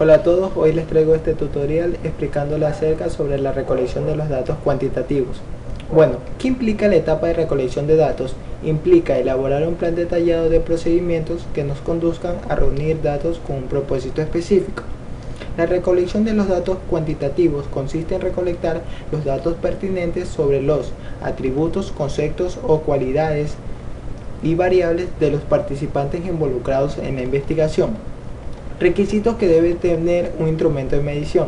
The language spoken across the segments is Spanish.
Hola a todos, hoy les traigo este tutorial explicándole acerca sobre la recolección de los datos cuantitativos. Bueno, ¿qué implica la etapa de recolección de datos? Implica elaborar un plan detallado de procedimientos que nos conduzcan a reunir datos con un propósito específico. La recolección de los datos cuantitativos consiste en recolectar los datos pertinentes sobre los atributos, conceptos o cualidades y variables de los participantes involucrados en la investigación. Requisitos que debe tener un instrumento de medición.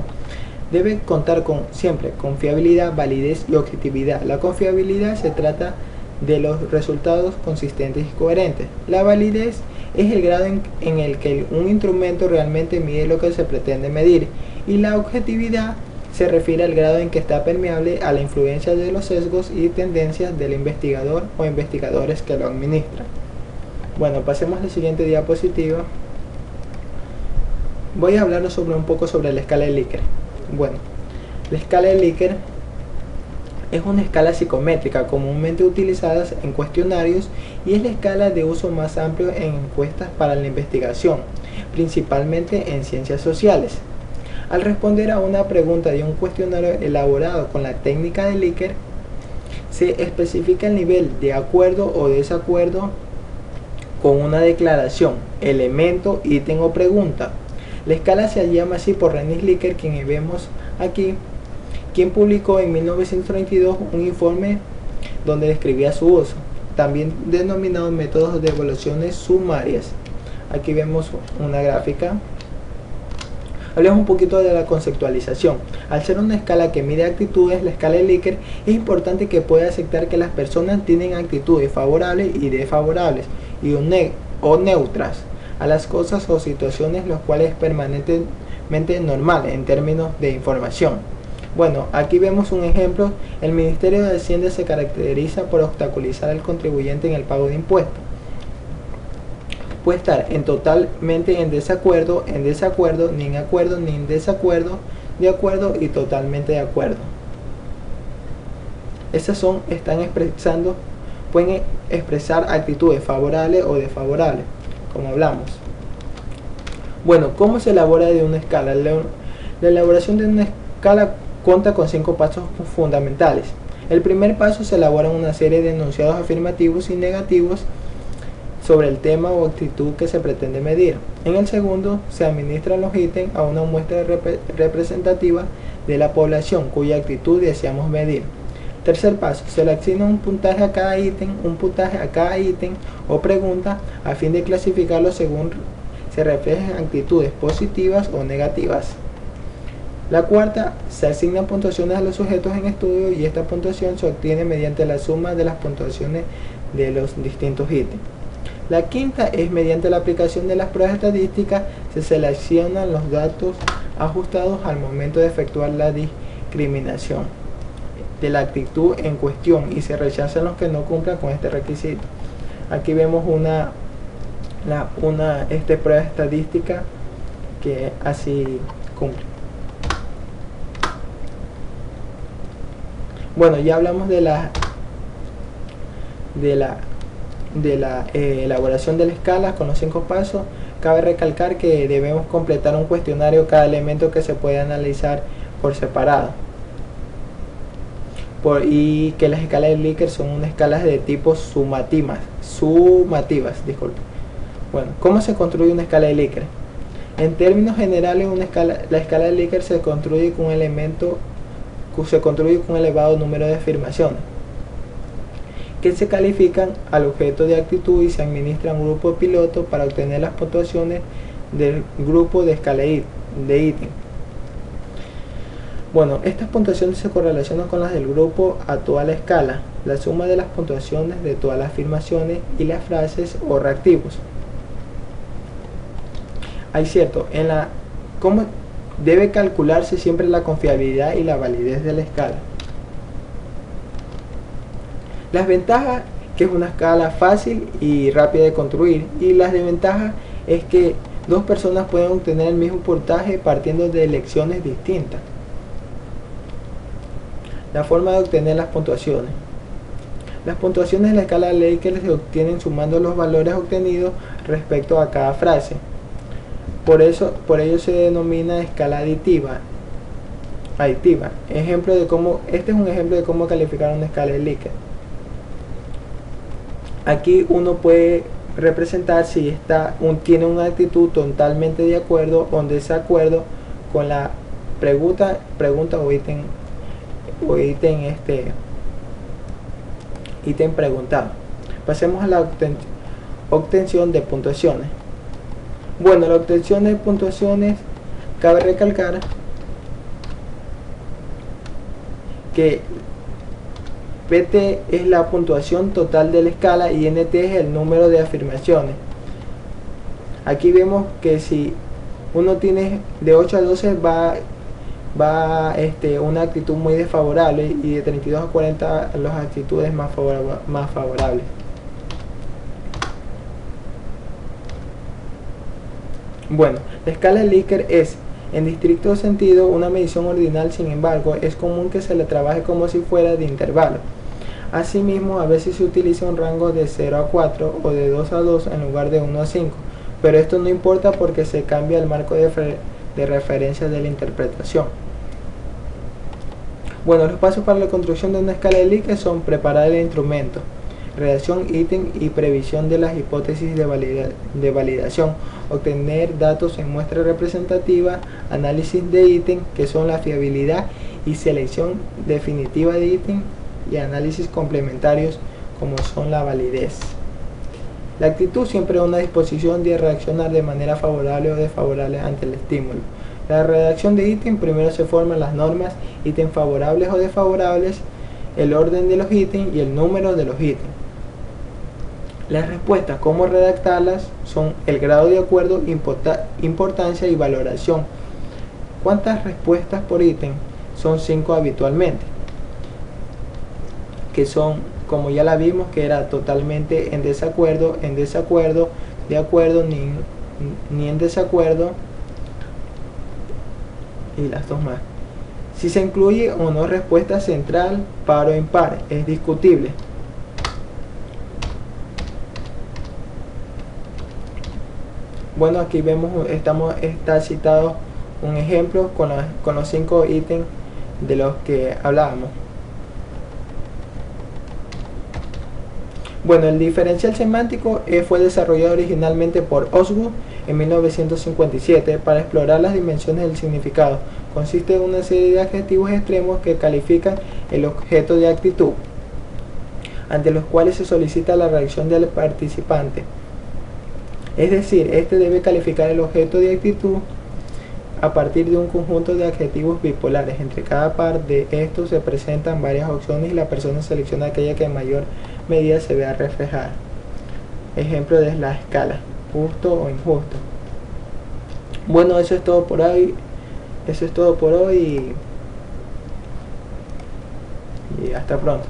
Debe contar siempre con fiabilidad, validez y objetividad. La confiabilidad se trata de los resultados consistentes y coherentes. La validez es el grado en el que un instrumento realmente mide lo que se pretende medir. Y la objetividad se refiere al grado en que está permeable a la influencia de los sesgos y tendencias del investigador o investigadores que lo administran. Bueno, pasemos a la siguiente diapositiva. Voy a hablarles un poco sobre la escala de Likert. Bueno, la escala de Likert es una escala psicométrica comúnmente utilizada en cuestionarios y es la escala de uso más amplio en encuestas para la investigación, principalmente en ciencias sociales. Al responder a una pregunta de un cuestionario elaborado con la técnica de Likert, se especifica el nivel de acuerdo o desacuerdo con una declaración, elemento, ítem o pregunta. La escala se llama así por René Likert, quien vemos aquí, quien publicó en 1932 un informe donde describía su uso, también denominado métodos de evaluaciones sumarias. Aquí vemos una gráfica. Hablemos un poquito de la conceptualización. Al ser una escala que mide actitudes, la escala de Likert es importante que pueda aceptar que las personas tienen actitudes favorables y desfavorables o neutras a las cosas o situaciones, los cuales es permanentemente normal en términos de información. Bueno, aquí vemos un ejemplo. El Ministerio de Hacienda se caracteriza por obstaculizar al contribuyente en el pago de impuestos. Puede estar totalmente en desacuerdo, ni en acuerdo, ni en desacuerdo, de acuerdo y totalmente de acuerdo. Esas pueden expresar actitudes favorables o desfavorables, como hablamos. Bueno, ¿cómo se elabora de una escala? La elaboración de una escala cuenta con 5 pasos fundamentales. El primer paso: se elaboran una serie de enunciados afirmativos y negativos sobre el tema o actitud que se pretende medir. En el segundo, se administran los ítems a una muestra representativa de la población cuya actitud deseamos medir. Tercer paso: se le asigna un puntaje a cada ítem, o pregunta a fin de clasificarlo según se reflejen actitudes positivas o negativas. La cuarta: se asignan puntuaciones a los sujetos en estudio y esta puntuación se obtiene mediante la suma de las puntuaciones de los distintos ítems. La quinta es mediante la aplicación de las pruebas estadísticas se seleccionan los datos ajustados al momento de efectuar la discriminación de la actitud en cuestión y se rechazan los que no cumplan con este requisito. Aquí vemos una prueba estadística que así cumple. Bueno, ya hablamos de la elaboración de la escala con los 5 pasos. Cabe recalcar que debemos completar un cuestionario cada elemento que se puede analizar por separado. Y que las escalas de Likert son unas escalas de tipo sumativas. Bueno, ¿cómo se construye una escala de Likert? En términos generales, la escala de Likert se construye con un elevado número de afirmaciones que se califican al objeto de actitud y se administra un grupo piloto para obtener las puntuaciones del grupo de escala de ítem. Bueno, estas puntuaciones se correlacionan con las del grupo a toda la escala, la suma de las puntuaciones de todas las afirmaciones y las frases o reactivos. ¿Cómo debe calcularse siempre la confiabilidad y la validez de la escala? Las ventajas: que es una escala fácil y rápida de construir, y las desventajas es que dos personas pueden obtener el mismo puntaje partiendo de elecciones distintas. La forma de obtener las puntuaciones. Las puntuaciones de la escala Likert se obtienen sumando los valores obtenidos respecto a cada frase. Por ello se denomina escala aditiva. Este es un ejemplo de cómo calificar una escala de Likert. Aquí uno puede representar si tiene una actitud totalmente de acuerdo o en desacuerdo con la pregunta o ítem preguntado. Pasemos a la obtención de puntuaciones. Bueno, la obtención de puntuaciones, cabe recalcar que PT es la puntuación total de la escala y NT es el número de afirmaciones. Aquí vemos que si uno tiene de 8 a 12 va una actitud muy desfavorable, y de 32 a 40 las actitudes más favorables. Bueno, la escala de Likert es, en estricto sentido, una medición ordinal. Sin embargo, es común que se le trabaje como si fuera de intervalo. Asimismo, a veces se utiliza un rango de 0 a 4 o de 2 a 2 en lugar de 1 a 5, pero esto no importa porque se cambia el marco de referencia de la interpretación. Bueno, los pasos para la construcción de una escala de Likert son: preparar el instrumento, redacción ítem y previsión de las hipótesis de validación, obtener datos en muestra representativa, análisis de ítem, que son la fiabilidad y selección definitiva de ítem, y análisis complementarios, como son la validez. La actitud siempre es una disposición de reaccionar de manera favorable o desfavorable ante el estímulo. La redacción de ítem: primero se forman las normas, ítems favorables o desfavorables, el orden de los ítems y el número de los ítems. Las respuestas, cómo redactarlas, son el grado de acuerdo, importancia y valoración. ¿Cuántas respuestas por ítem? Son 5 habitualmente, que son, como ya la vimos, que era totalmente en desacuerdo, de acuerdo, ni en desacuerdo, y las dos más. Si se incluye o no respuesta central, par o impar, es discutible. Bueno, aquí vemos, está citado un ejemplo con los 5 ítems de los que hablábamos. Bueno, el diferencial semántico fue desarrollado originalmente por Osgood en 1957 para explorar las dimensiones del significado. Consiste en una serie de adjetivos extremos que califican el objeto de actitud, ante los cuales se solicita la reacción del participante. Es decir, este debe calificar el objeto de actitud a partir de un conjunto de adjetivos bipolares. Entre cada par de estos se presentan varias opciones y la persona selecciona aquella que en mayor medida se vea reflejada. Ejemplo de la escala: justo o injusto. Bueno, eso es todo por hoy. Y hasta pronto.